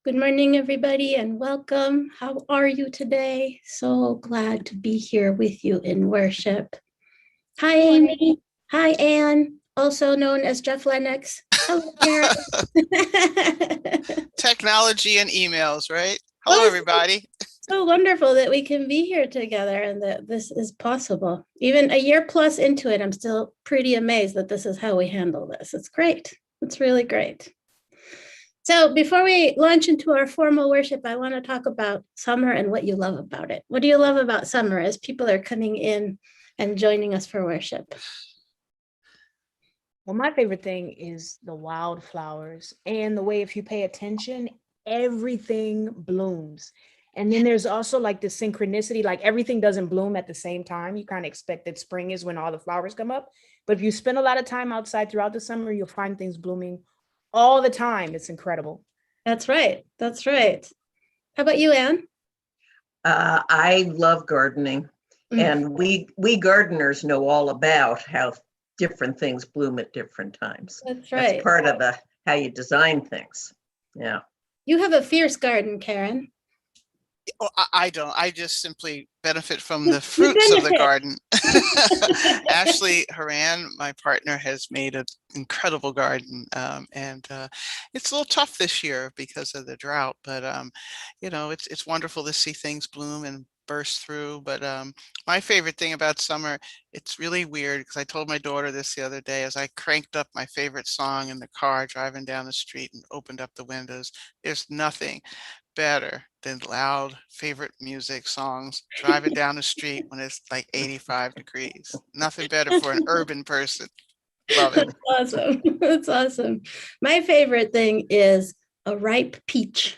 Good morning, everybody, and welcome. How are you today? So glad to be here with you in worship. Hi, Amy. Hi, Anne, also known as Jeff Lennox. Hello, Karen. Technology and emails, right? Hello, everybody. So wonderful that we can be here together and that this is possible. Even a year plus into it, I'm still pretty amazed that this is how we handle this. It's great. It's really great. So before we launch into our formal worship, I want to talk about summer and what you love about it. What do you love about summer as people are coming in and joining us for worship? Well, my favorite thing is the wildflowers and the way if you pay attention, everything blooms. And then there's also like the synchronicity, like everything doesn't bloom at the same time. You kind of expect that spring is when all the flowers come up. But if you spend a lot of time outside throughout the summer, you'll find things blooming all the time. It's incredible. That's right. That's right. How about you, Anne? I love gardening. And we gardeners know all about how different things bloom at different times. That's right. That's part of how you design things. Yeah. You have a fierce garden, Karen. Oh, I don't. I just simply benefit from the fruits of the garden. Ashley Haran, my partner, has made an incredible garden, and it's a little tough this year because of the drought. But it's wonderful to see things bloom and burst through. But my favorite thing about summer, it's really weird because I told my daughter this the other day as I cranked up my favorite song in the car driving down the street and opened up the windows. There's nothing better than loud favorite music songs driving down the street when it's like 85 degrees. Nothing better for an urban person. Love it. That's awesome. That's awesome. My favorite thing is a ripe peach.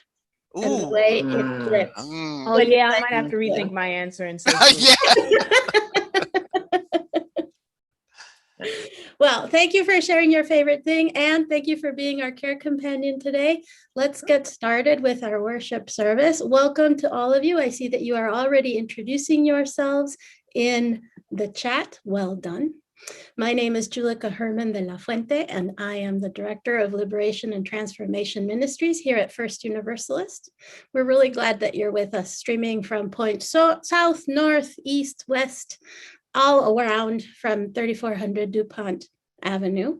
Ooh. And the way it drips. Oh yeah, I might have to rethink my answer and say Well, thank you for sharing your favorite thing, and thank you for being our care companion today. Let's get started with our worship service. Welcome to all of you. I see that you are already introducing yourselves in the chat. Well done. My name is Julica Herman de la Fuente, and I am the Director of Liberation and Transformation Ministries here at First Universalist. We're really glad that you're with us, streaming from points south, north, east, west, all around from 3400 DuPont Avenue.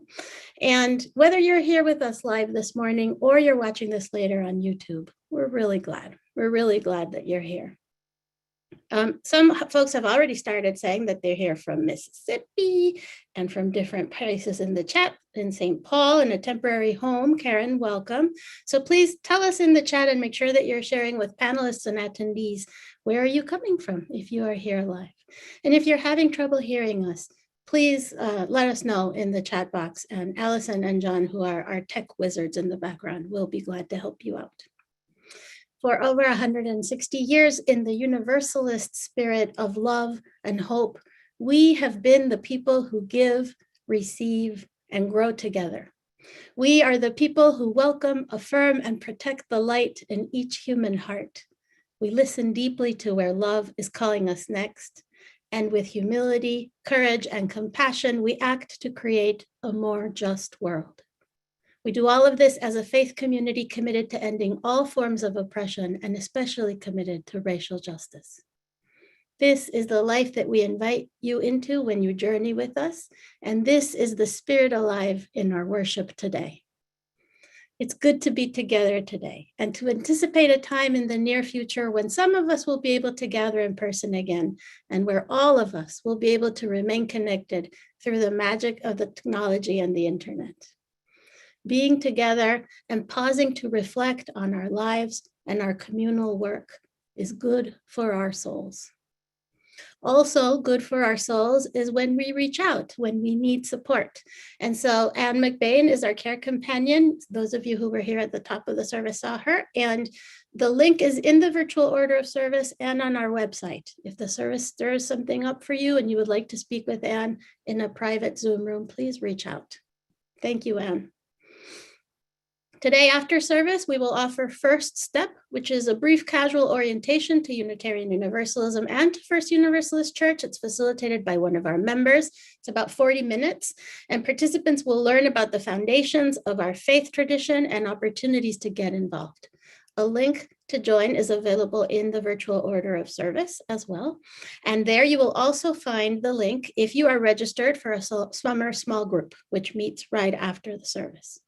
And whether you're here with us live this morning or you're watching this later on YouTube, we're really glad. We're really glad that you're here. Some folks have already started saying that they're here from Mississippi and from different places in the chat, in St. Paul, in a temporary home. Karen, welcome. So please tell us in the chat and make sure that you're sharing with panelists and attendees, where are you coming from if you are here live? And if you're having trouble hearing us, please let us know in the chat box, and Allison and John, who are our tech wizards in the background, will be glad to help you out. For over 160 years, in the Universalist spirit of love and hope, we have been the people who give, receive, and grow together. We are the people who welcome, affirm, and protect the light in each human heart. We listen deeply to where love is calling us next, and with humility, courage, and compassion, we act to create a more just world. We do all of this as a faith community committed to ending all forms of oppression and especially committed to racial justice. This is the life that we invite you into when you journey with us, and this is the spirit alive in our worship today. It's good to be together today and to anticipate a time in the near future when some of us will be able to gather in person again, and where all of us will be able to remain connected through the magic of the technology and the internet. Being together and pausing to reflect on our lives and our communal work is good for our souls. Also good for our souls is when we reach out, when we need support. And so Anne McBain is our care companion. Those of you who were here at the top of the service saw her. And the link is in the virtual order of service and on our website. If the service stirs something up for you and you would like to speak with Anne in a private Zoom room, please reach out. Thank you, Anne. Today after service, we will offer First Step, which is a brief casual orientation to Unitarian Universalism and to First Universalist Church. It's facilitated by one of our members. It's about 40 minutes, and participants will learn about the foundations of our faith tradition and opportunities to get involved. A link to join is available in the virtual order of service as well. And there you will also find the link if you are registered for a summer small group, which meets right after the service.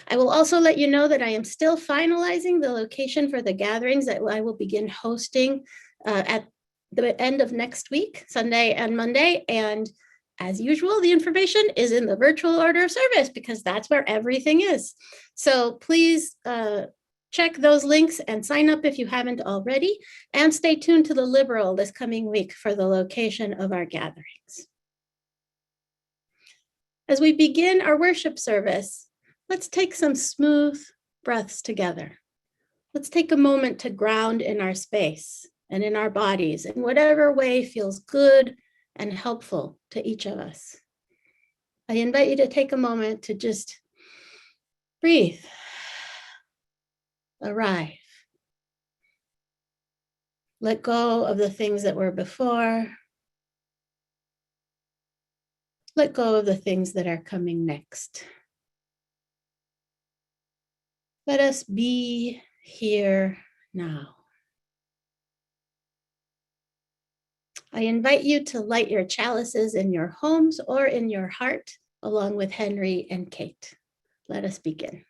I will also let you know that I am still finalizing the location for the gatherings that I will begin hosting at the end of next week, Sunday and Monday. And as usual, the information is in the virtual order of service because that's where everything is. So please check those links and sign up if you haven't already, and stay tuned to the Liberal this coming week for the location of our gatherings. As we begin our worship service, let's take some smooth breaths together. Let's take a moment to ground in our space and in our bodies in whatever way feels good and helpful to each of us. I invite you to take a moment to just breathe, arrive. Let go of the things that were before. Let go of the things that are coming next. Let us be here now. I invite you to light your chalices in your homes or in your heart, along with Henry and Kate. Let us begin.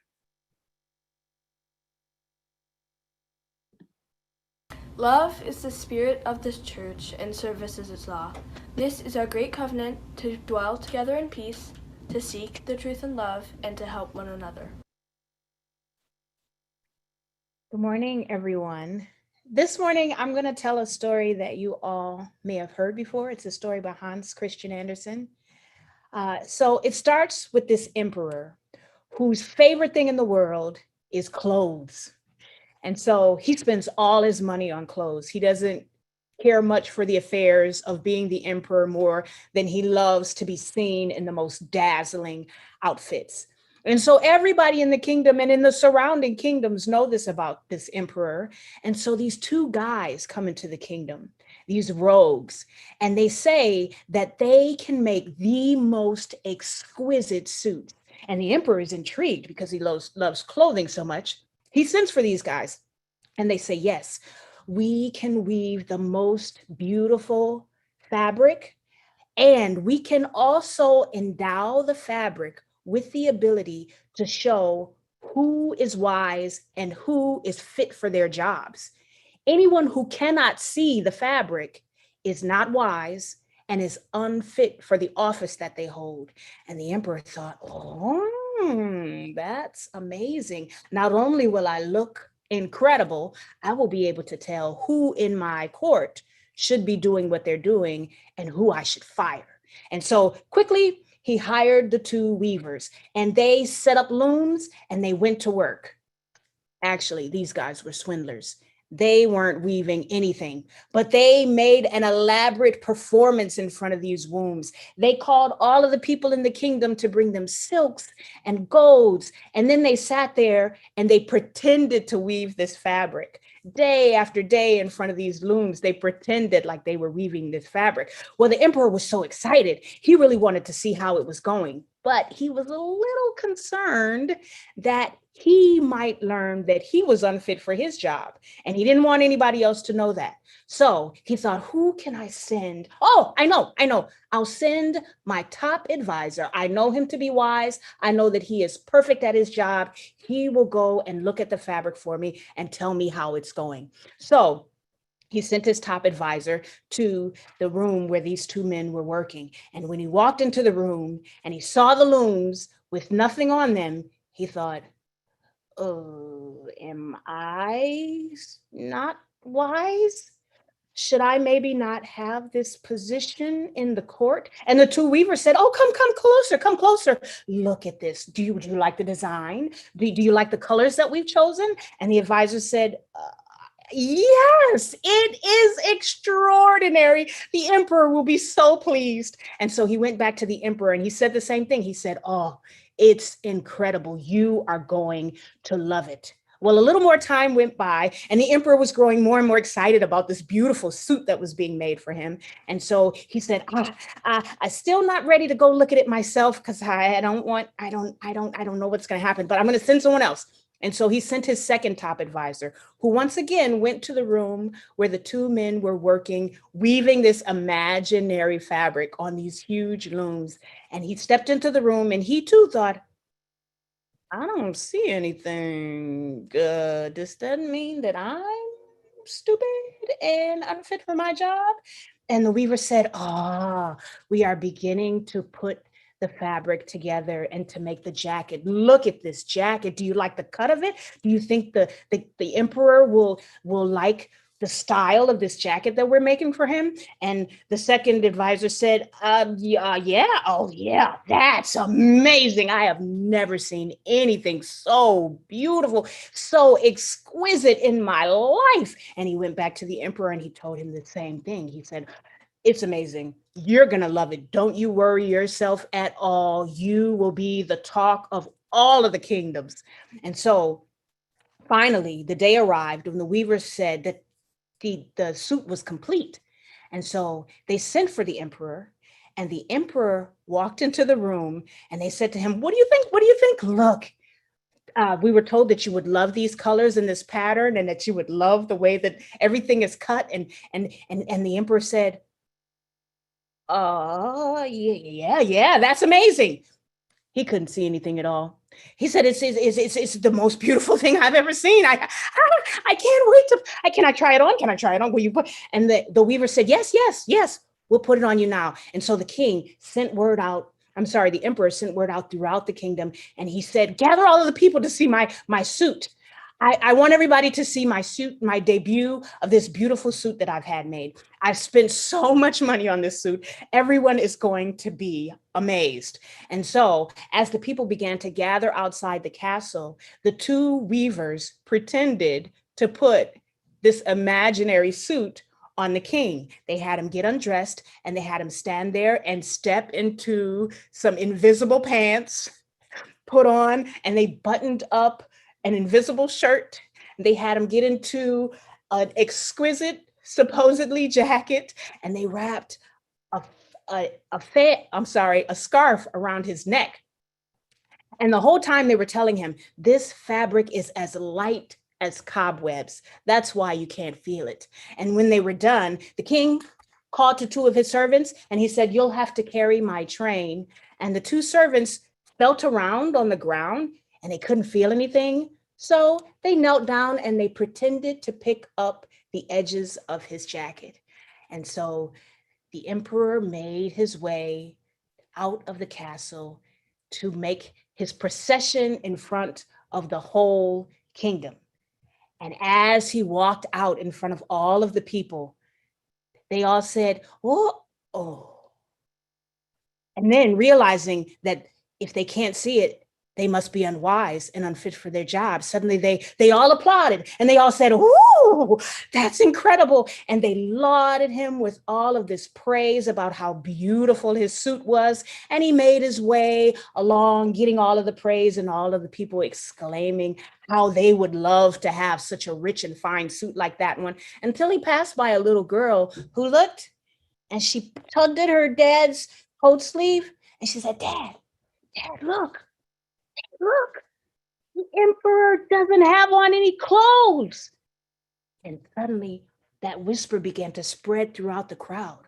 Love is the spirit of this church, and service is its law. This is our great covenant, to dwell together in peace, to seek the truth and love, and to help one another. Good morning, everyone. This morning, I'm going to tell a story that you all may have heard before. It's a story by Hans Christian Andersen. So it starts with this emperor whose favorite thing in the world is clothes. And so he spends all his money on clothes. He doesn't care much for the affairs of being the emperor more than he loves to be seen in the most dazzling outfits. And so everybody in the kingdom and in the surrounding kingdoms know this about this emperor. And so these two guys come into the kingdom, these rogues, and they say that they can make the most exquisite suits. And the emperor is intrigued because he loves clothing so much. He sends for these guys and they say, yes, we can weave the most beautiful fabric, and we can also endow the fabric with the ability to show who is wise and who is fit for their jobs. Anyone who cannot see the fabric is not wise and is unfit for the office that they hold. And the emperor thought, that's amazing. Not only will I look incredible, I will be able to tell who in my court should be doing what they're doing and who I should fire. And so quickly, he hired the two weavers and they set up looms and they went to work. Actually, these guys were swindlers. They weren't weaving anything, but they made an elaborate performance in front of these looms. They called all of the people in the kingdom to bring them silks and golds. And then they sat there and they pretended to weave this fabric. Day after day in front of these looms, they pretended like they were weaving this fabric. Well, the emperor was so excited. He really wanted to see how it was going, but he was a little concerned that he might learn that he was unfit for his job. And he didn't want anybody else to know that. So he thought, who can I send? Oh, I know. I'll send my top advisor. I know him to be wise. I know that he is perfect at his job. He will go and look at the fabric for me and tell me how it's going. So he sent his top advisor to the room where these two men were working. And when he walked into the room and he saw the looms with nothing on them, he thought, oh, am I not wise? Should I maybe not have this position in the court? And the two weavers said, oh, come closer. Look at this. Do you like the design? Do you like the colors that we've chosen? And the advisor said, yes, it is extraordinary. The emperor will be so pleased. And so he went back to the emperor and he said the same thing. He said, oh, it's incredible. You are going to love it. Well, a little more time went by and the emperor was growing more and more excited about this beautiful suit that was being made for him. And so he said, I'm still not ready to go look at it myself because I don't know what's going to happen, but I'm going to send someone else. And so he sent his second top advisor, who once again went to the room where the two men were working, weaving this imaginary fabric on these huge looms. And he stepped into the room and he too thought, I don't see anything good. This doesn't mean that I'm stupid and unfit for my job. And the weaver said, we are beginning to put the fabric together and to make the jacket. Look at this jacket. Do you like the cut of it? Do you think the emperor will like the style of this jacket that we're making for him? And the second advisor said, yeah, oh yeah, that's amazing. I have never seen anything so beautiful, so exquisite in my life. And he went back to the emperor and he told him the same thing. He said, it's amazing. You're going to love it. Don't you worry yourself at all. You will be the talk of all of the kingdoms. And so finally, the day arrived when the weavers said that the suit was complete. And so they sent for the emperor, and the emperor walked into the room and they said to him, what do you think? What do you think? Look, we were told that you would love these colors and this pattern and that you would love the way that everything is cut. And the emperor said, yeah, that's amazing. He couldn't see anything at all. He said, it's the most beautiful thing I've ever seen. I can't wait to, can I try it on? Can I try it on? Will you put? And the weaver said, yes, we'll put it on you now. And so the king sent word out. I'm sorry, the emperor sent word out throughout the kingdom. And he said, gather all of the people to see my suit. I want everybody to see my suit, my debut of this beautiful suit that I've had made. I've spent so much money on this suit. Everyone is going to be amazed. And so as the people began to gather outside the castle, the two weavers pretended to put this imaginary suit on the king. They had him get undressed and they had him stand there and step into some invisible pants, put on, and they buttoned up an invisible shirt. They had him get into an exquisite, supposedly jacket, and they wrapped a scarf around his neck. And the whole time they were telling him, this fabric is as light as cobwebs. That's why you can't feel it. And when they were done, the king called to two of his servants and he said, you'll have to carry my train. And the two servants felt around on the ground and they couldn't feel anything. So they knelt down and they pretended to pick up the edges of his jacket. And so the emperor made his way out of the castle to make his procession in front of the whole kingdom. And as he walked out in front of all of the people, they all said, oh. And then realizing that if they can't see it, they must be unwise and unfit for their job. Suddenly they all applauded and they all said, ooh, that's incredible. And they lauded him with all of this praise about how beautiful his suit was. And he made his way along, getting all of the praise and all of the people exclaiming how they would love to have such a rich and fine suit like that one, until he passed by a little girl who looked and she tugged at her dad's coat sleeve and she said, Dad, look, the emperor doesn't have on any clothes. And suddenly that whisper began to spread throughout the crowd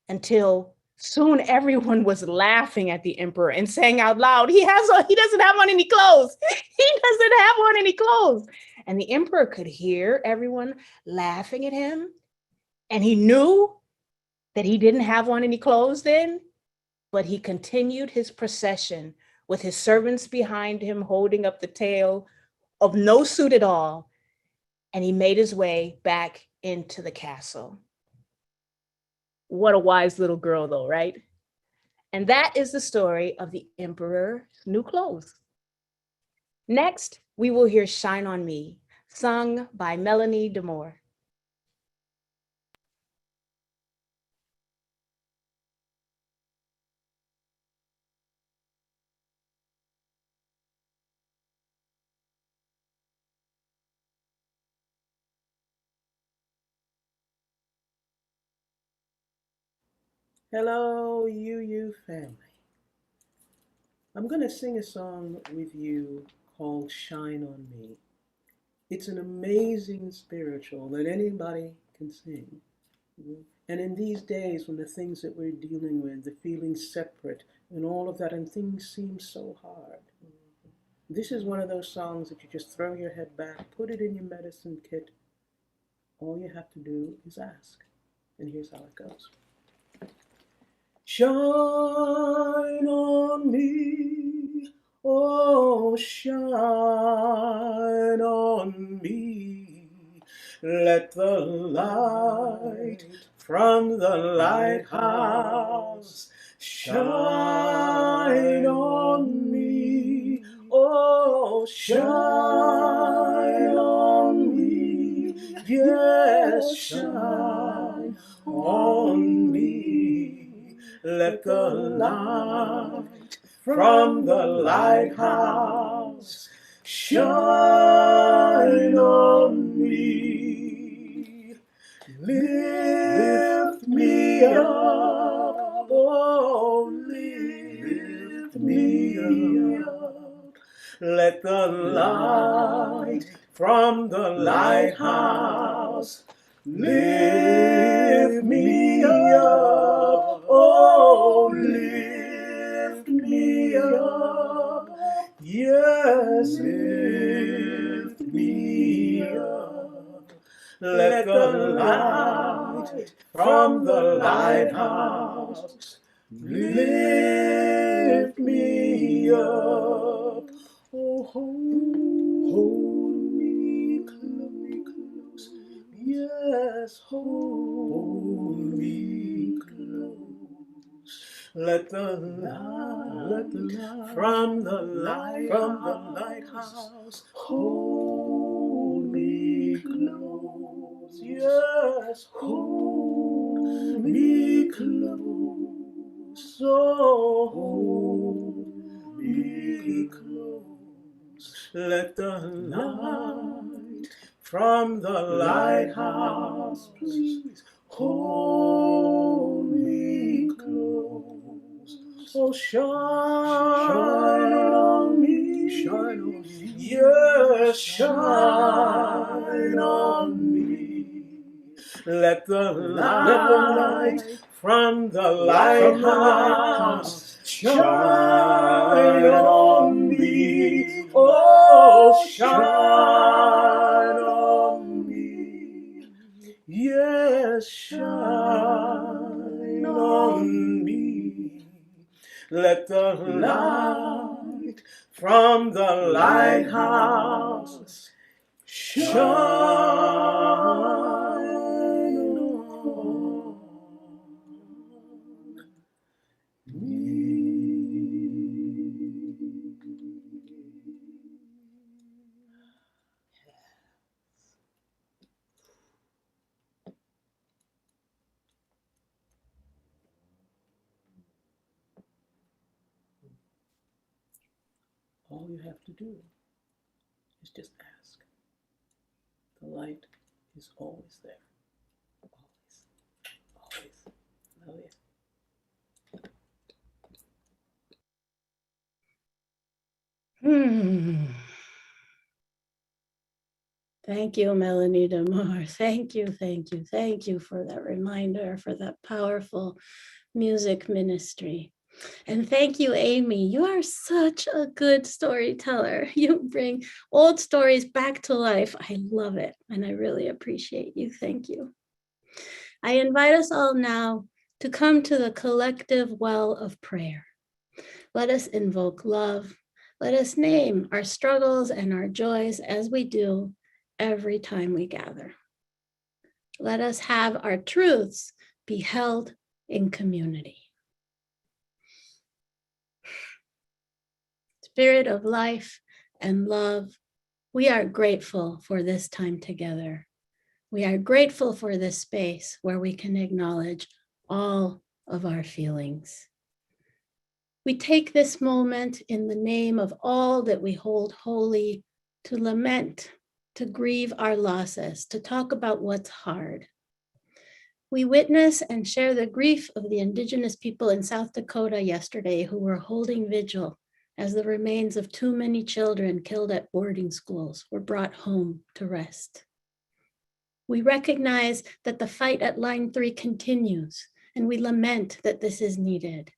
until soon everyone was laughing at the emperor and saying out loud, he doesn't have on any clothes. He doesn't have on any clothes. And the emperor could hear everyone laughing at him. And he knew that he didn't have on any clothes then, but he continued his procession with his servants behind him holding up the tail of no suit at all. And he made his way back into the castle. What a wise little girl though, right? And that is the story of the emperor's new clothes. Next, we will hear Shine on Me, sung by Melanie Demore. Hello, you family. I'm going to sing a song with you called Shine on Me. It's an amazing spiritual that anybody can sing. And in these days when the things that we're dealing with, the feeling separate and all of that, and things seem so hard, this is one of those songs that you just throw your head back, put it in your medicine kit. All you have to do is ask. And here's how it goes. Shine on me, oh shine on me. Let the light from the lighthouse shine on me, oh shine on me. Yes, shine on me. Let the light from the lighthouse shine on me. Lift me up, oh, lift me up. Let the light from the lighthouse lift me up, oh, lift me up. Yes, lift me up. Let the light from the lighthouse lift me up. Oh, hold me close. Yes, hold me close. Let the light from the lighthouse hold me close. Yes, hold me close. Oh, hold me close. Let the light from the lighthouse, please, hold me close. Oh, shine on me, shine on me. Yes, shine on me. Let the light from the lighthouse shine on me. Oh, shine on me. Yes, shine on me. Let the light from the lighthouse shine on me. All you have to do is just ask. The light is always there. Always. Always. Oh, yeah. Thank you, Melanie Demore. Thank you, thank you, thank you for that reminder, for that powerful music ministry. And thank you, Amy. You are such a good storyteller. You bring old stories back to life. I love it, and I really appreciate you. Thank you. I invite us all now to come to the collective well of prayer. Let us invoke love. Let us name our struggles and our joys as we do every time we gather. Let us have our truths be held in community. Spirit of life and love, we are grateful for this time together. We are grateful for this space where we can acknowledge all of our feelings. We take this moment in the name of all that we hold holy to lament, to grieve our losses, to talk about what's hard. We witness and share the grief of the Indigenous people in South Dakota yesterday who were holding vigil as the remains of too many children killed at boarding schools were brought home to rest. We recognize that the fight at line 3 continues, and we lament that this is needed.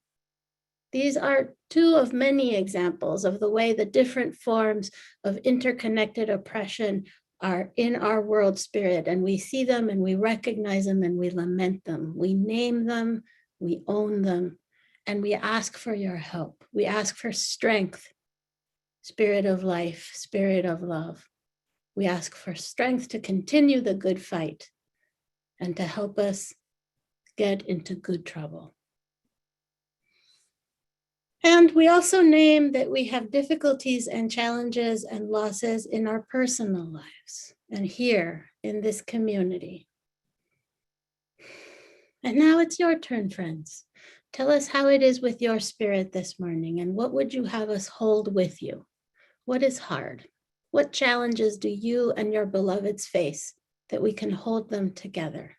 These are two of many examples of the way the different forms of interconnected oppression are in our world spirit, and we see them and we recognize them and we lament them. We name them, we own them, and we ask for your help. We ask for strength, spirit of life, spirit of love. We ask for strength to continue the good fight and to help us get into good trouble. And we also name that we have difficulties and challenges and losses in our personal lives and here in this community. And now it's your turn, friends. Tell us how it is with your spirit this morning, and what would you have us hold with you? What is hard? What challenges do you and your beloveds face that we can hold them together?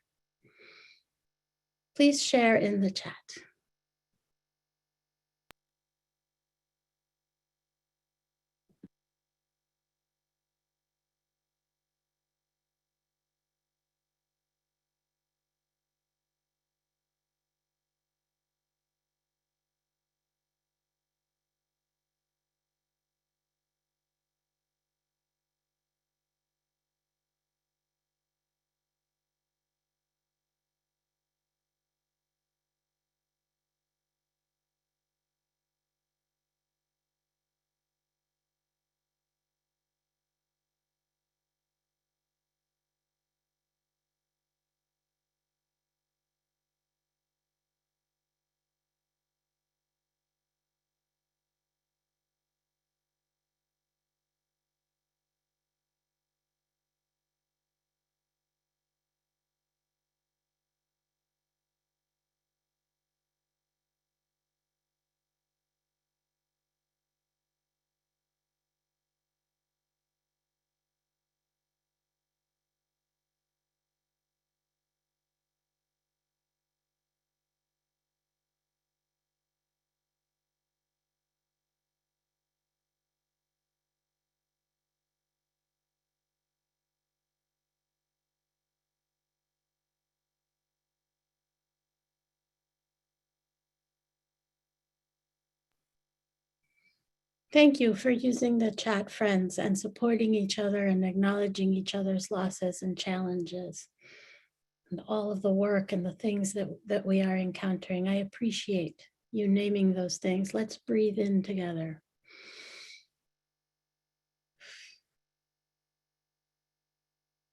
Please share in the chat. Thank you for using the chat, friends, and supporting each other and acknowledging each other's losses and challenges and all of the work and the things that we are encountering. I appreciate you naming those things. Let's breathe in together.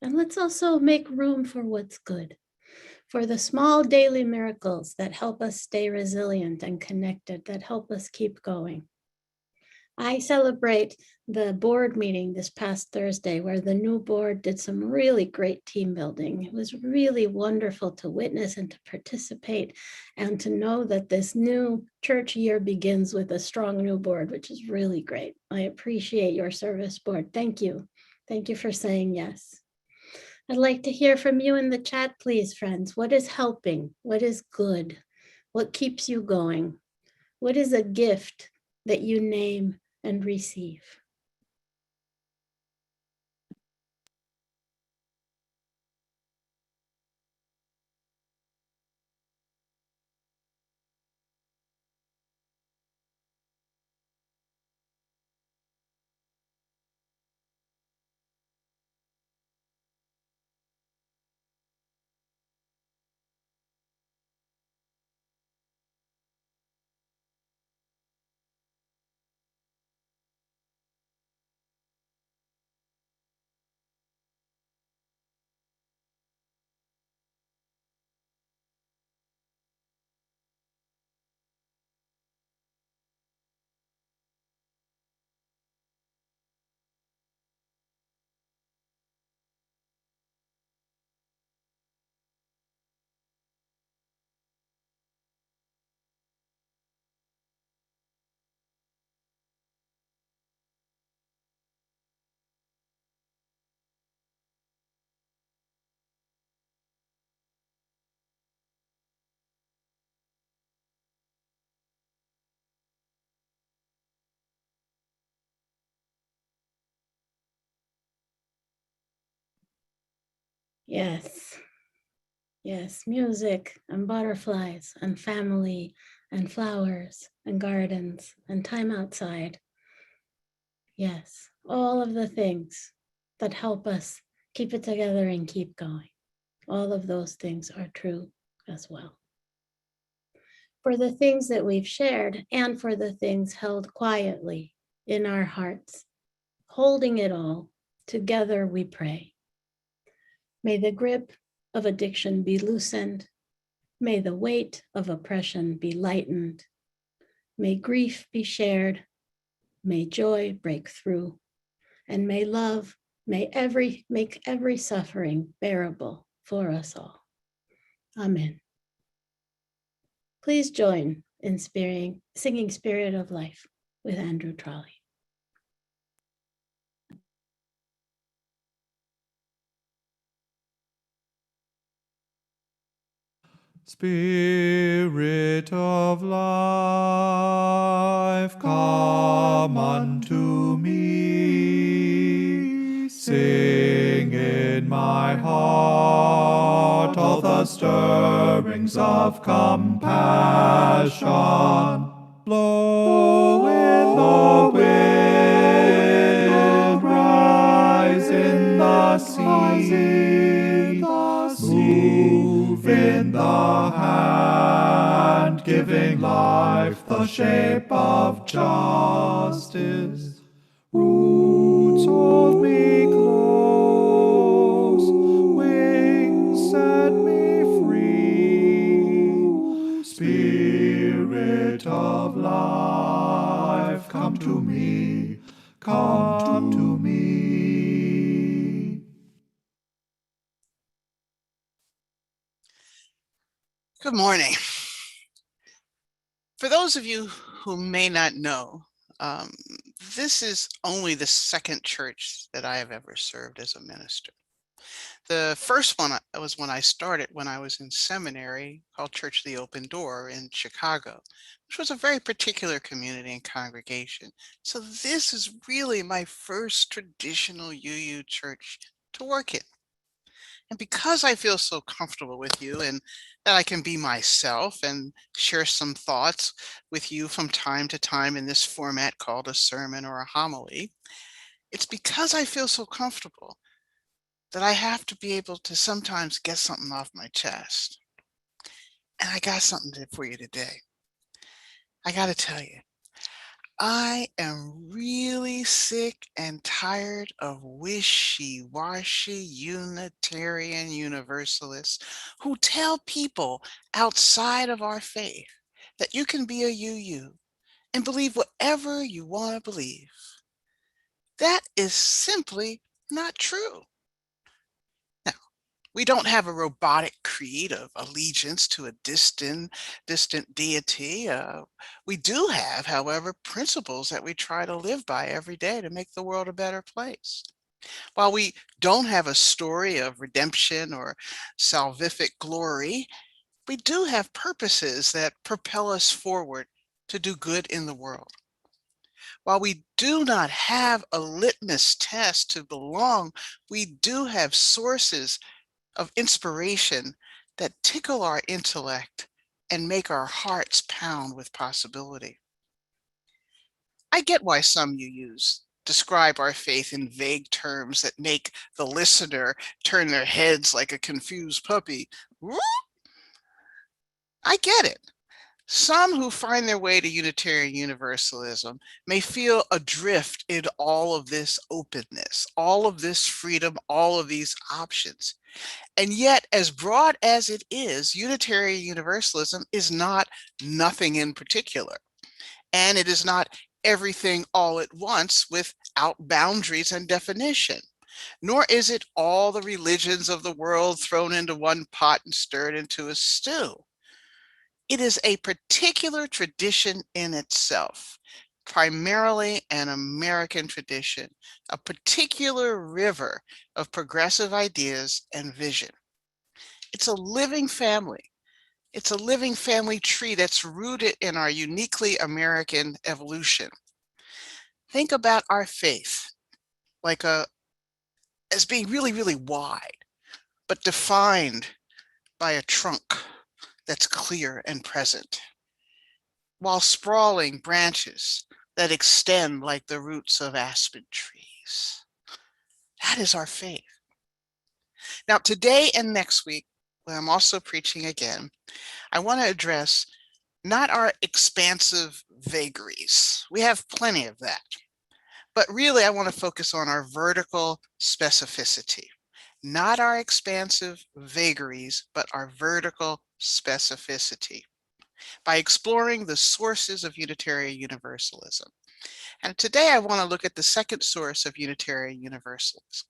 And let's also make room for what's good, for the small daily miracles that help us stay resilient and connected, that help us keep going. I celebrate the board meeting this past Thursday where the new board did some really great team building. It was really wonderful to witness and to participate and to know that this new church year begins with a strong new board, which is really great. I appreciate your service, board. Thank you. Thank you for saying yes. I'd like to hear from you in the chat, please, friends. What is helping? What is good? What keeps you going? What is a gift that you name and receive? Yes. Yes, music and butterflies and family and flowers and gardens and time outside. Yes, all of the things that help us keep it together and keep going. All of those things are true as well. For the things that we've shared and for the things held quietly in our hearts, holding it all, together we pray. May the grip of addiction be loosened. May the weight of oppression be lightened. May grief be shared. May joy break through. And may love make every suffering bearable for us all. Amen. Please join in singing Spirit of Life with Andrew Trolley. Spirit of life, come unto me. Sing in my heart all the stirrings of compassion. Blow in the wind, rise in the sea, move in the hand, giving life the shape of justice. Roots hold me close, wings set me free. Spirit of life, come to me, come to me. Good morning. For those of you who may not know, this is only the second church that I have ever served as a minister. The first one was when I started when I was in seminary, called Church of the Open Door in Chicago, which was a very particular community and congregation. So this is really my first traditional UU church to work in. And because I feel so comfortable with you and that I can be myself and share some thoughts with you from time to time in this format called a sermon or a homily, it's because I feel so comfortable that I have to be able to sometimes get something off my chest. And I got something for you today. I got to tell you, I am really sick and tired of wishy-washy Unitarian Universalists who tell people outside of our faith that you can be a UU and believe whatever you want to believe. That is simply not true. We don't have a robotic creed of allegiance to a distant deity. We do have, however, principles that we try to live by every day to make the world a better place. While we don't have a story of redemption or salvific glory, we do have purposes that propel us forward to do good in the world. While we do not have a litmus test to belong, we do have sources of inspiration that tickle our intellect and make our hearts pound with possibility. I get why some UUs describe our faith in vague terms that make the listener turn their heads like a confused puppy. I get it. Some who find their way to Unitarian Universalism may feel adrift in all of this openness, all of this freedom, all of these options. And yet, as broad as it is, Unitarian Universalism is not nothing in particular. And it is not everything all at once without boundaries and definition. Nor is it all the religions of the world thrown into one pot and stirred into a stew. It is a particular tradition in itself, primarily an American tradition, a particular river of progressive ideas and vision. It's a living family. It's a living family tree that's rooted in our uniquely American evolution. Think about our faith as being really, really wide, but defined by a trunk that's clear and present, while sprawling branches that extend like the roots of aspen trees. That is our faith. Now, today and next week, when I'm also preaching again, I want to address not our expansive vagaries. We have plenty of that. But really, I want to focus on our vertical specificity. Not our expansive vagaries, but our vertical specificity, by exploring the sources of Unitarian Universalism. And today I want to look at the second source of Unitarian Universalism.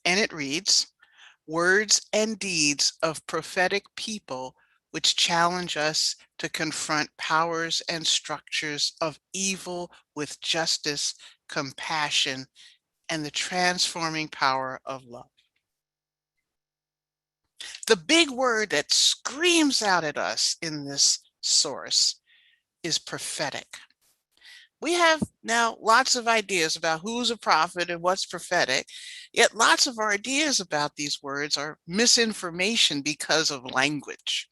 And it reads, words and deeds of prophetic people which challenge us to confront powers and structures of evil with justice, compassion, and the transforming power of love. The big word that screams out at us in this source is prophetic. We have now lots of ideas about who's a prophet and what's prophetic, yet lots of our ideas about these words are misinformation because of language.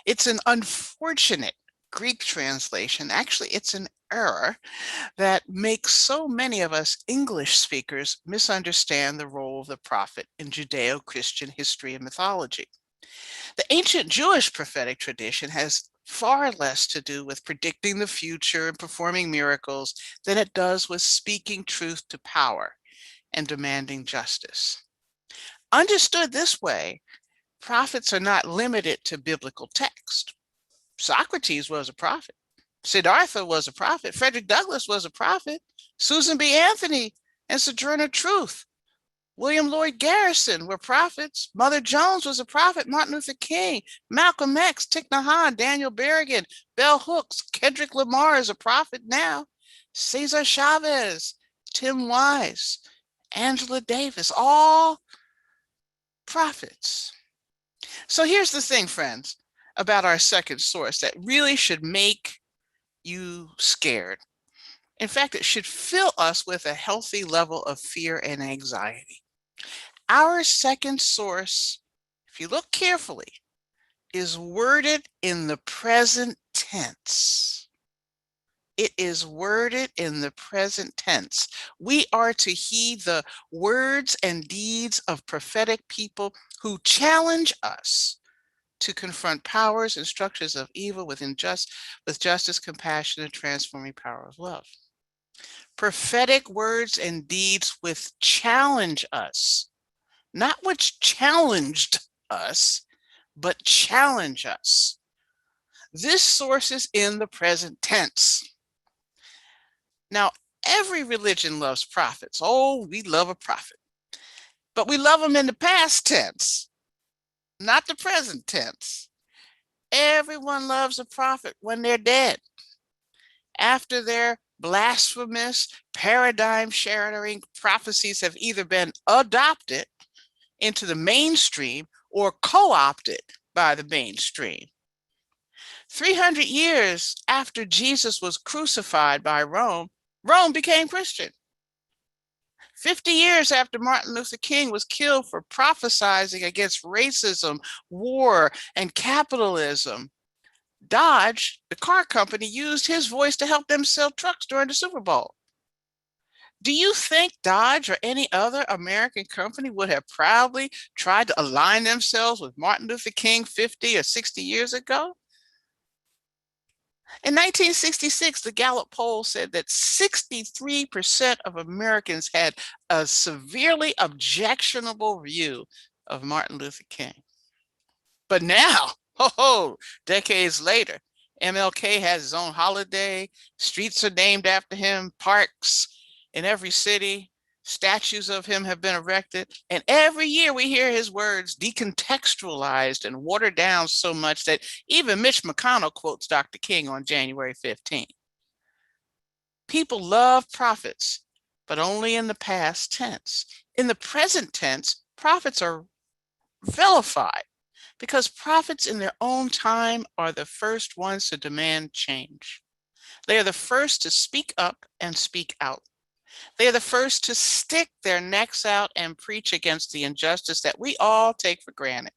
It's an unfortunate Greek translation, actually it's an error, that makes so many of us English speakers misunderstand the role of the prophet in Judeo-Christian history and mythology. The ancient Jewish prophetic tradition has far less to do with predicting the future and performing miracles than it does with speaking truth to power and demanding justice. Understood this way, prophets are not limited to biblical text. Socrates was a prophet. Siddhartha was a prophet. Frederick Douglass was a prophet. Susan B. Anthony and Sojourner Truth, William Lloyd Garrison were prophets. Mother Jones was a prophet. Martin Luther King, Malcolm X, Thich Nhat Hanh, Daniel Berrigan, Bell Hooks, Kendrick Lamar is a prophet now. Cesar Chavez, Tim Wise, Angela Davis, all prophets. So here's the thing, friends, about our second source that really should make you scared. In fact, it should fill us with a healthy level of fear and anxiety. Our second source, if you look carefully, is worded in the present tense. It is worded in the present tense. We are to heed the words and deeds of prophetic people who challenge us to confront powers and structures of evil with justice, compassion, and transforming power of love. Prophetic words and deeds which challenge us, not which challenged us, but challenge us. This source is in the present tense. Now, every religion loves prophets. Oh, we love a prophet. But we love them in the past tense, not the present tense. Everyone loves a prophet when they're dead, after their blasphemous, paradigm-shattering prophecies have either been adopted into the mainstream or co-opted by the mainstream. 300 years after Jesus was crucified by Rome, Rome became Christian. 50 years after Martin Luther King was killed for prophesizing against racism, war, and capitalism, Dodge, the car company, used his voice to help them sell trucks during the Super Bowl. Do you think Dodge or any other American company would have proudly tried to align themselves with Martin Luther King 50 or 60 years ago? In 1966, the Gallup poll said that 63% of Americans had a severely objectionable view of Martin Luther King. But now, decades later, MLK has his own holiday, streets are named after him, parks in every city, statues of him have been erected, and every year we hear his words decontextualized and watered down so much that even Mitch McConnell quotes Dr. King on January 15th. People love prophets, but only in the past tense. In the present tense, prophets are vilified because prophets in their own time are the first ones to demand change. They are the first to speak up and speak out. They are the first to stick their necks out and preach against the injustice that we all take for granted.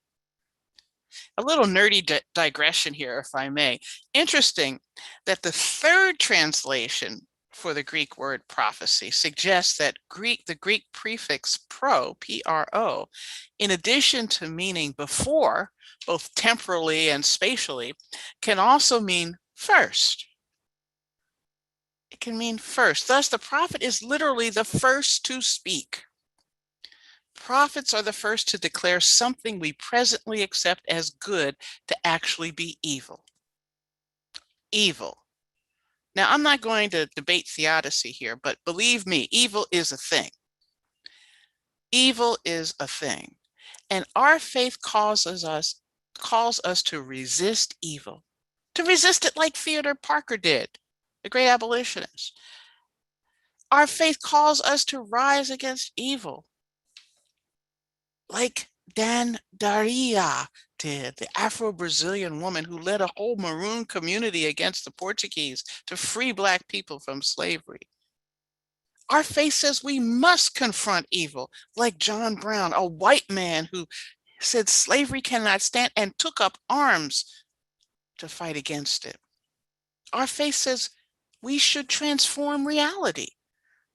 A little nerdy digression here, if I may. Interesting that the third translation for the Greek word prophecy suggests that the Greek prefix pro, P-R-O, in addition to meaning before, both temporally and spatially, can also mean first. It can mean first. Thus, the prophet is literally the first to speak. Prophets are the first to declare something we presently accept as good to actually be evil. Evil. Now, I'm not going to debate theodicy here, but believe me, evil is a thing. Evil is a thing. And our faith calls us to resist evil, to resist it like Theodore Parker did, the great abolitionist. Our faith calls us to rise against evil, like Dan Daria did, the Afro-Brazilian woman who led a whole maroon community against the Portuguese to free Black people from slavery. Our faith says we must confront evil, like John Brown, a white man who said slavery cannot stand and took up arms to fight against it. Our faith says we should transform reality,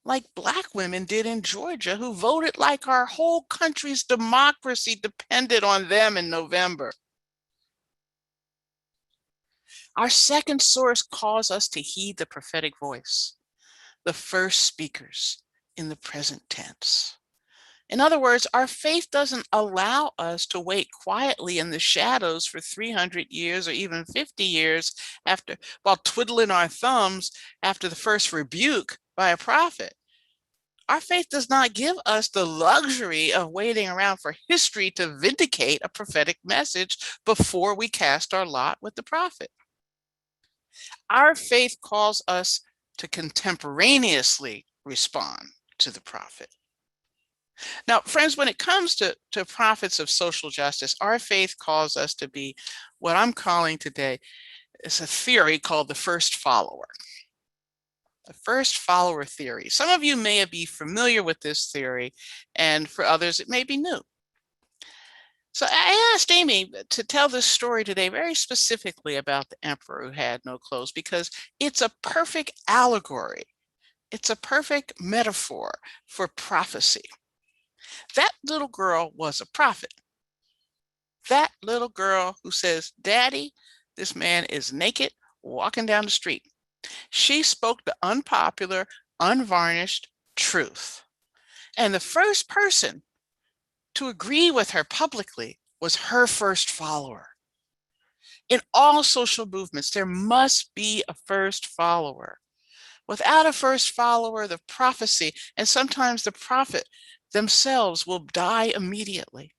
like Black women did in Georgia, who voted like our whole country's democracy depended on them in November. Our second source calls us to heed the prophetic voice, the first speakers in the present tense. In other words, our faith doesn't allow us to wait quietly in the shadows for 300 years or even 50 years while twiddling our thumbs after the first rebuke by a prophet. Our faith does not give us the luxury of waiting around for history to vindicate a prophetic message before we cast our lot with the prophet. Our faith calls us to contemporaneously respond to the prophet. Now, friends, when it comes to prophets of social justice, our faith calls us to be what I'm calling today is a theory called the first follower. The first follower theory. Some of you may be familiar with this theory, and for others, it may be new. So I asked Amy to tell this story today very specifically about the emperor who had no clothes, because it's a perfect allegory. It's a perfect metaphor for prophecy. That little girl was a prophet. That little girl who says, "Daddy, this man is naked, walking down the street." She spoke the unpopular, unvarnished truth. And the first person to agree with her publicly was her first follower. In all social movements, there must be a first follower. Without a first follower, the prophecy, and sometimes the prophet themselves, will die immediately.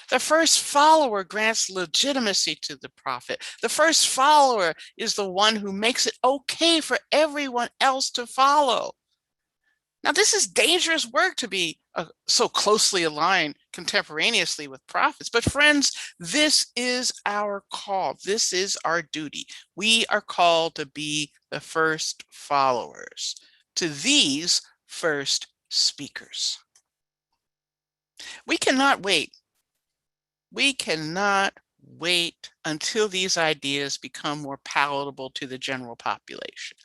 The first follower grants legitimacy to the prophet. The first follower is the one who makes it okay for everyone else to follow. Now, this is dangerous work to be so closely aligned contemporaneously with prophets. But friends, this is our call. This is our duty. We are called to be the first followers to these first speakers. We cannot wait. We cannot wait until these ideas become more palatable to the general population.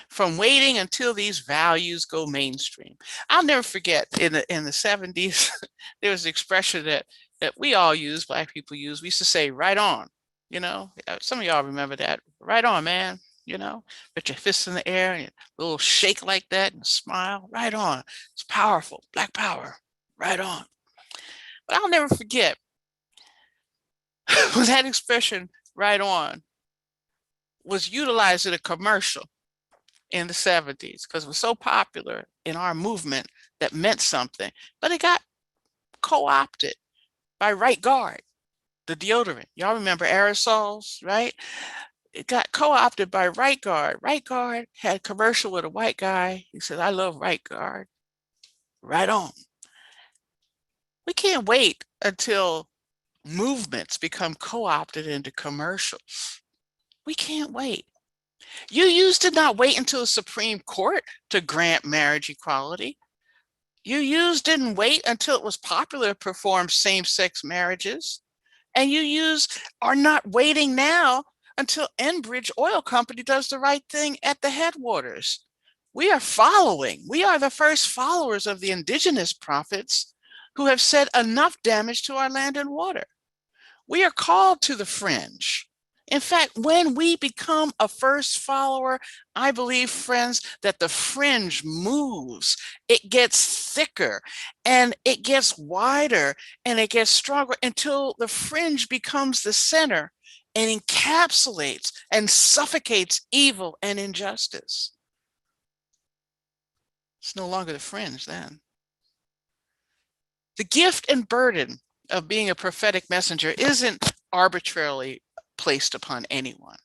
From waiting until these values go mainstream. I'll never forget in the 70s, there was an expression that we all use, Black people use. We used to say, "Right on," you know, some of y'all remember that. "Right on, man," you know, put your fists in the air and a little shake like that and smile. Right on. It's powerful. Black power. Right on. But I'll never forget when that expression, "right on," was utilized in a commercial in the 70s because it was so popular in our movement that meant something, but it got co-opted by Right Guard, the deodorant. Y'all remember aerosols, right? It got co-opted by Right Guard. Right Guard had a commercial with a white guy. He said, "I love Right Guard. Right on." We can't wait until movements become co-opted into commercials. We can't wait. UUs did not wait until the Supreme Court to grant marriage equality. UUs didn't wait until it was popular to perform same-sex marriages. And UUs are not waiting now until Enbridge Oil Company does the right thing at the headwaters. We are following. We are the first followers of the indigenous prophets who have said enough damage to our land and water. We are called to the fringe. In fact, when we become a first follower, I believe, friends, that the fringe moves. It gets thicker and it gets wider and it gets stronger until the fringe becomes the center and encapsulates and suffocates evil and injustice. It's no longer the fringe then. The gift and burden of being a prophetic messenger isn't arbitrarily placed upon anyone.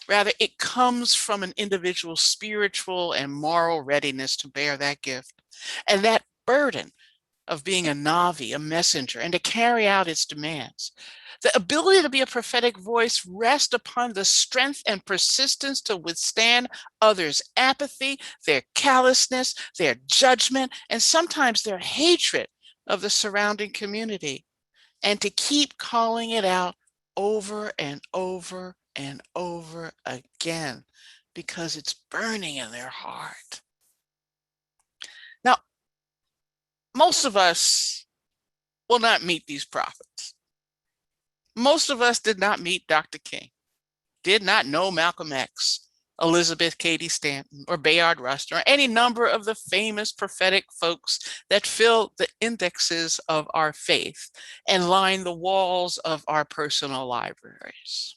Rather, it comes from an individual's spiritual and moral readiness to bear that gift. And that burden of being a Navi, a messenger, and to carry out its demands. The ability to be a prophetic voice rests upon the strength and persistence to withstand others' apathy, their callousness, their judgment, and sometimes their hatred of the surrounding community, and to keep calling it out over and over and over again because it's burning in their heart. Now, most of us will not meet these prophets. Most of us did not meet Dr. King, did not know Malcolm X, Elizabeth Cady Stanton, or Bayard Rustin, or any number of the famous prophetic folks that fill the indexes of our faith and line the walls of our personal libraries.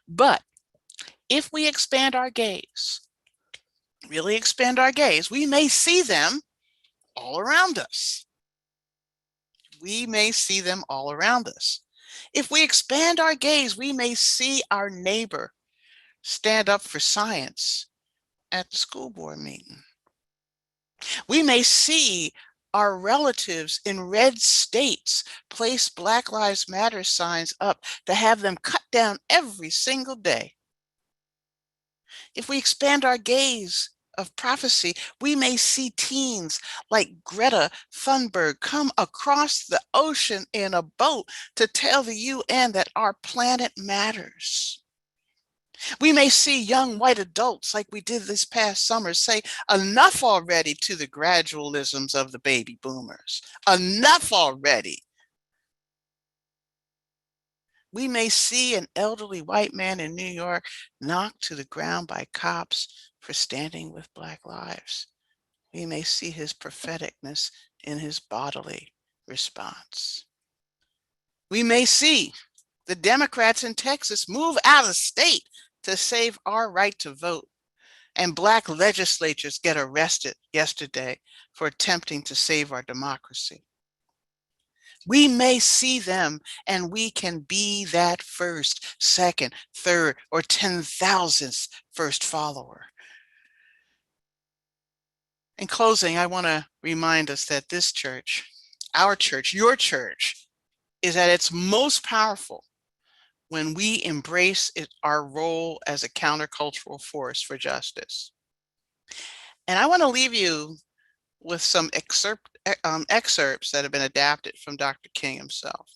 But if we expand our gaze, really expand our gaze, we may see them all around us. We may see them all around us. If we expand our gaze, we may see our neighbor stand up for science at the school board meeting. We may see our relatives in red states place Black Lives Matter signs up to have them cut down every single day. If we expand our gaze of prophecy, we may see teens like Greta Thunberg come across the ocean in a boat to tell the UN that our planet matters. We may see young white adults like we did this past summer say enough already to the gradualisms of the baby boomers. Enough already. We may see an elderly white man in New York knocked to the ground by cops for standing with Black lives. We may see his propheticness in his bodily response. We may see the Democrats in Texas move out of state to save our right to vote, and Black legislators get arrested yesterday for attempting to save our democracy. We may see them, and we can be that first, second, third, or 10,000th first follower. In closing, I want to remind us that this church, our church, your church, is at its most powerful when we embrace our role as a countercultural force for justice. And I want to leave you with some excerpts that have been adapted from Dr. King himself.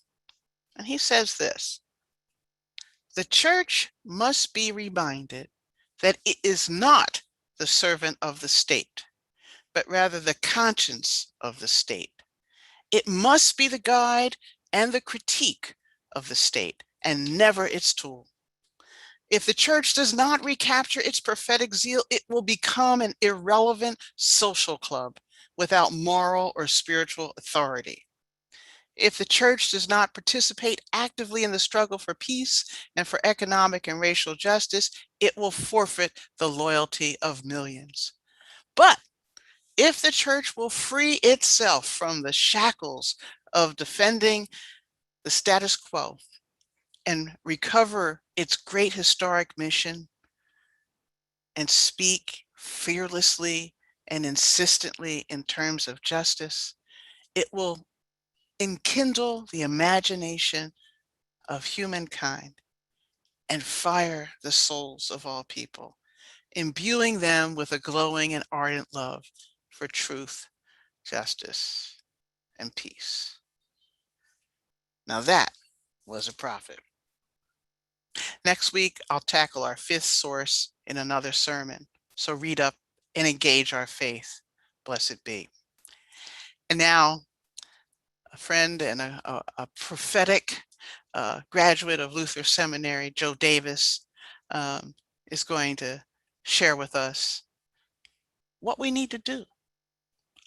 And he says this: the church must be reminded that it is not the servant of the state, but rather the conscience of the state. It must be the guide and the critique of the state, and never its tool. If the church does not recapture its prophetic zeal, it will become an irrelevant social club without moral or spiritual authority. If the church does not participate actively in the struggle for peace and for economic and racial justice, it will forfeit the loyalty of millions. But if the church will free itself from the shackles of defending the status quo and recover its great historic mission and speak fearlessly and insistently in terms of justice, it will enkindle the imagination of humankind and fire the souls of all people, imbuing them with a glowing and ardent love for truth, justice, and peace. Now that was a prophet. Next week, I'll tackle our fifth source in another sermon. So read up and engage our faith. Blessed be. And now, a friend and a prophetic graduate of Luther Seminary, Joe Davis, is going to share with us what we need to do.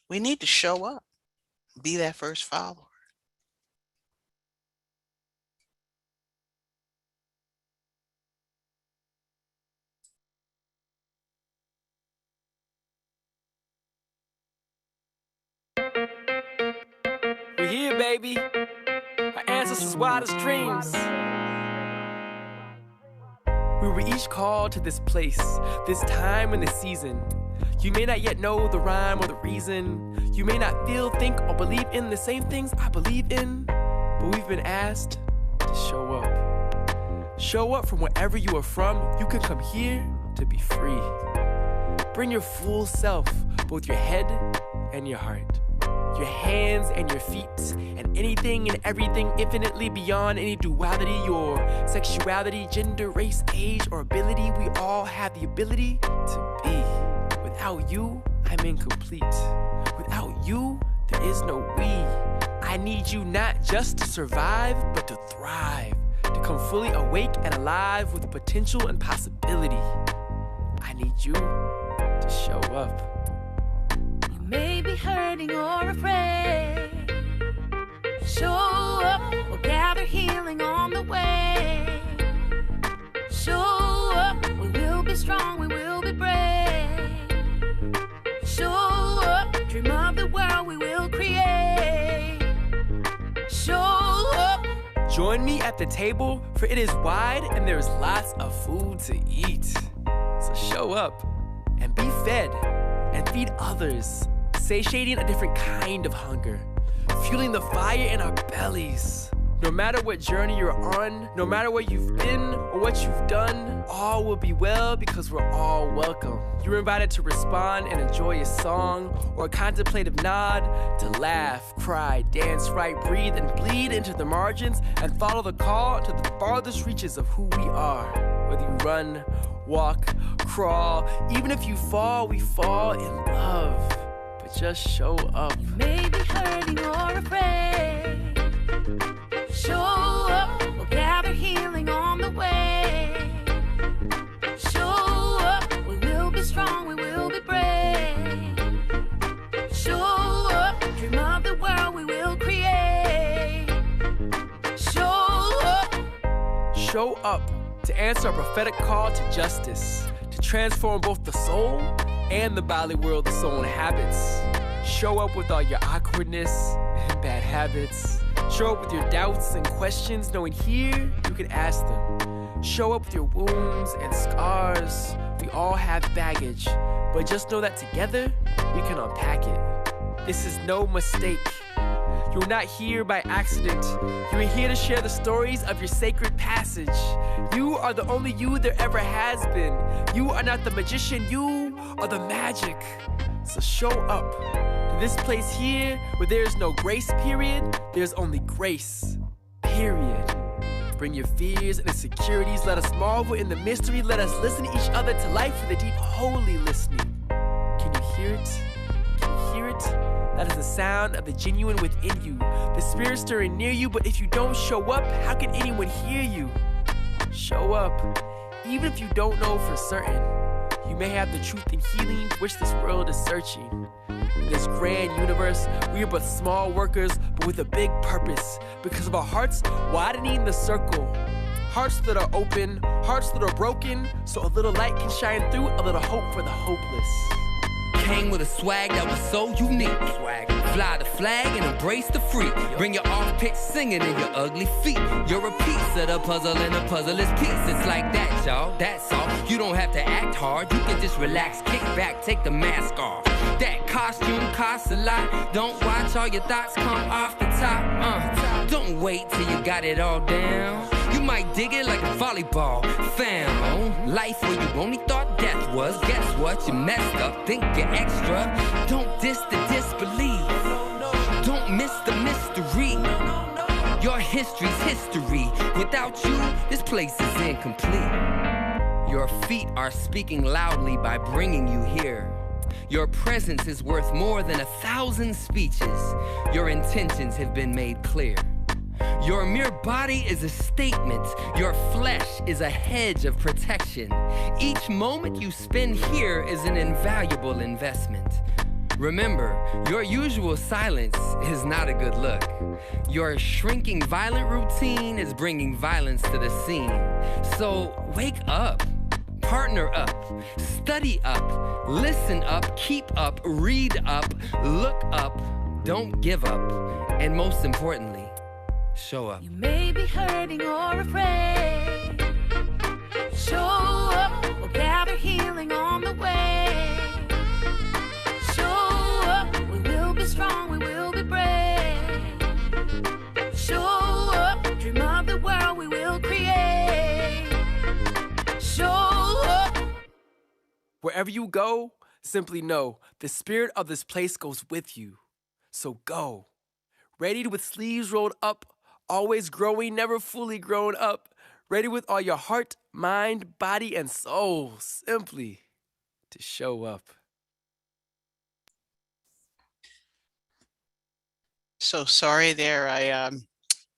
We need to show up, be that first follower. We're here, baby. Our ancestors' wildest dreams. We were each called to this place, this time in the season. You may not yet know the rhyme or the reason. You may not feel, think, or believe in the same things I believe in. But we've been asked to show up. Show up from wherever you are from. You can come here to be free. Bring your full self, both your head and your heart. Your hands and your feet, and anything and everything infinitely beyond any duality, your sexuality, gender, race, age, or ability. We all have the ability to be. Without you, I'm incomplete. Without you, there is no we. I need you not just to survive, but to thrive, to come fully awake and alive with potential and possibility. I need you to show up. May be hurting or afraid. Show up, we'll gather healing on the way. Show up, we will be strong, we will be brave. Show up, dream of the world we will create. Show up. Join me at the table, for it is wide and there's lots of food to eat. So show up and be fed and feed others, satiating a different kind of hunger, fueling the fire in our bellies. No matter what journey you're on, no matter where you've been or what you've done, all will be well because we're all welcome. You're invited to respond and enjoy a song or a contemplative nod, to laugh, cry, dance right, breathe, and bleed into the margins and follow the call to the farthest reaches of who we are. Whether you run, walk, crawl, even if you fall, we fall in love. But just show up. You may be hurting or afraid. Show up, we'll gather healing on the way. Show up, we will be strong, we will be brave. Show up, dream of the world we will create. Show up. Show up to answer a prophetic call to justice, to transform both the soul and the bodily world the soul inhabits. Show up with all your awkwardness and bad habits. Show up with your doubts and questions, knowing here you can ask them. Show up with your wounds and scars. We all have baggage, but just know that together we can unpack it. This is no mistake. You're not here by accident. You're here to share the stories of your sacred passage. You are the only you there ever has been. You are not the magician, you are the magic. So show up to this place here where there's no grace period, there's only grace, period. Bring your fears and insecurities, let us marvel in the mystery, let us listen to each other to life for the deep, holy listening. Can you hear it? Can you hear it? That is the sound of the genuine within you, the spirit stirring near you, but if you don't show up, how can anyone hear you? Show up, even if you don't know for certain. You may have the truth and healing for which this world is searching. In this grand universe, we are but small workers, but with a big purpose, because of our hearts widening the circle. Hearts that are open, hearts that are broken, so a little light can shine through, a little hope for the hopeless. Came with a swag that was so unique. Fly the flag and embrace the freak. Bring your off-pitch singing and your ugly feet. You're a piece of the puzzle and the puzzle is piece. It's like that, y'all, that's all. You don't have to act hard, you can just relax, kick back, take the mask off. That costume costs a lot. Don't watch all your thoughts come off the top. Don't wait till you got it all down. You might dig it like a volleyball. Found life where you only thought death was. Guess what? You messed up. Think you're extra. Don't diss the disbelief. Don't miss the mystery. Your history's history. Without you, this place is incomplete. Your feet are speaking loudly by bringing you here. Your presence is worth more than 1,000 speeches. Your intentions have been made clear. Your mere body is a statement. Your flesh is a hedge of protection. Each moment you spend here is an invaluable investment. Remember, your usual silence is not a good look. Your shrinking violent routine is bringing violence to the scene. So wake up, partner up, study up, listen up, keep up, read up, look up, don't give up, and most importantly, show up. You may be hurting or afraid. Show up, we'll gather healing on the way. Show up, we will be strong, we will be brave. Show up, dream of the world we will create. Show up. Wherever you go, simply know the spirit of this place goes with you. So go, ready with sleeves rolled up, always growing, never fully grown up, ready with all your heart, mind, body, and soul, simply to show up. So sorry there, I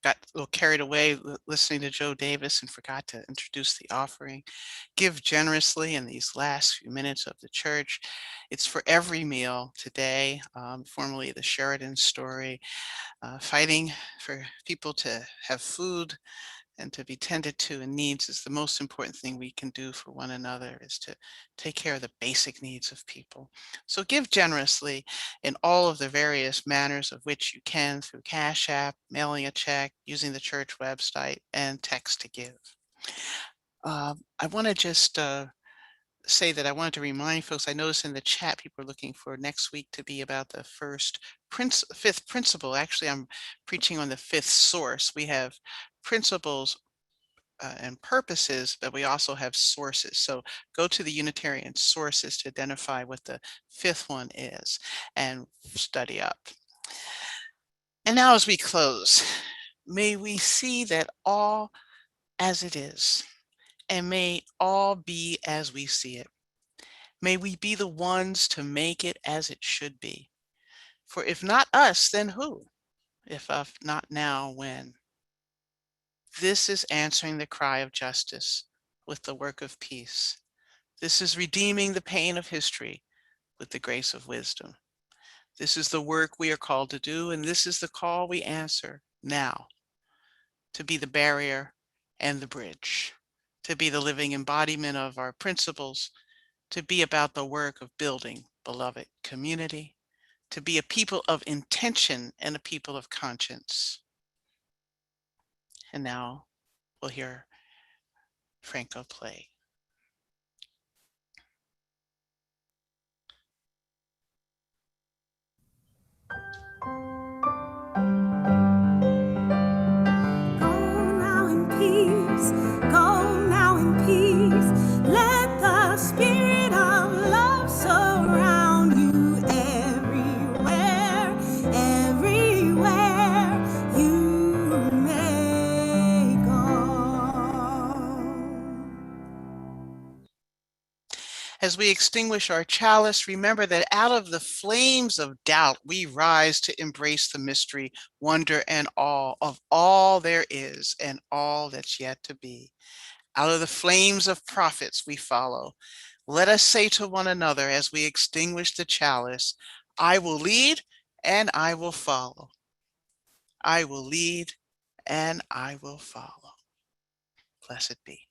got a little carried away listening to Joe Davis and forgot to introduce the offering. Give generously in these last few minutes of the church. It's for every meal today, formerly the Sheridan story, fighting for people to have food and to be tended to in needs is the most important thing we can do for one another, is to take care of the basic needs of people. So give generously in all of the various manners of which you can, through Cash App, mailing a check, using the church website, and text to give. I want to just say that I wanted to remind folks, I noticed in the chat people are looking for next week to be about the fifth principle. Actually, I'm preaching on the fifth source. We have principles and purposes, but we also have sources. So go to the Unitarian sources to identify what the fifth one is and study up. And now as we close, may we see that all as it is, and may all be as we see it. May we be the ones to make it as it should be. For if not us, then who? If not now, when? This is answering the cry of justice with the work of peace. This is redeeming the pain of history with the grace of wisdom. This is the work we are called to do, and this is the call we answer now, to be the barrier and the bridge, to be the living embodiment of our principles, to be about the work of building beloved community, to be a people of intention and a people of conscience. And now we'll hear Franco play. As we extinguish our chalice, remember that out of the flames of doubt, we rise to embrace the mystery, wonder, and awe of all there is and all that's yet to be. Out of the flames of prophets we follow. Let us say to one another as we extinguish the chalice, I will lead and I will follow. I will lead and I will follow. Blessed be.